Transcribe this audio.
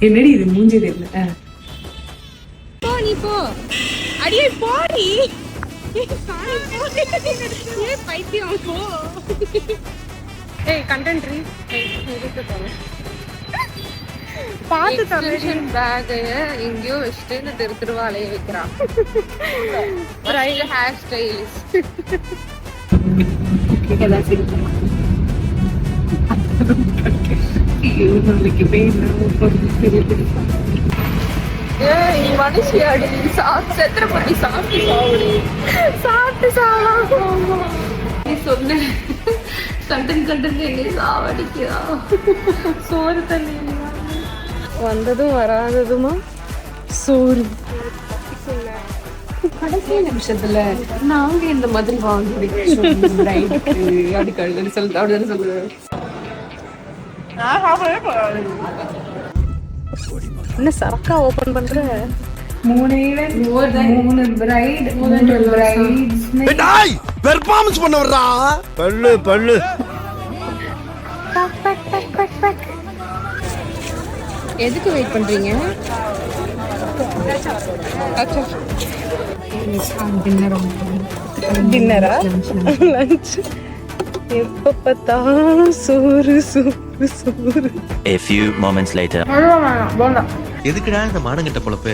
என்னடி இது மூஞ்சி தெரியல. போ நீ போ. அடியே போடி. பைத்தியம் போ. ஏய் கண்டென்ட் ரீ. பாத்து தமிழ் பேக் எங்கயோ வச்சிட்டு இந்த திருவாலைய வைக்கிறான். Right hair stylist. கேக்கதா சரி. இவங்களுக்கு மனுஷியாடி செத்துற பண்ணி சாப்பிட்டு சாவலாம். நீ சொன்ன கண்டன் என்னை சாவடிக்கிறா. சோறு தண்ணி வந்ததும் வராததுமா சோறு. கடைசி நிமிஷத்துல நாங்க இந்த மாதிரி வாங்கி அப்படி சொல்லுவேன். என்ன சரக்கா ஓபன் பண்ற? மூணு பிரைட் பெர்ஃபார்மன்ஸ் பண்ண வர்றா. பல்லு எதுக்கு வெயிட் பண்றீங்க? டின்னரா லஞ்ச்? எப்ப பார்த்தாலும் சோறு சோறு சோறு. A few moments later. எதுக்குடா இந்த மானங்கிட்ட பொழப்பு?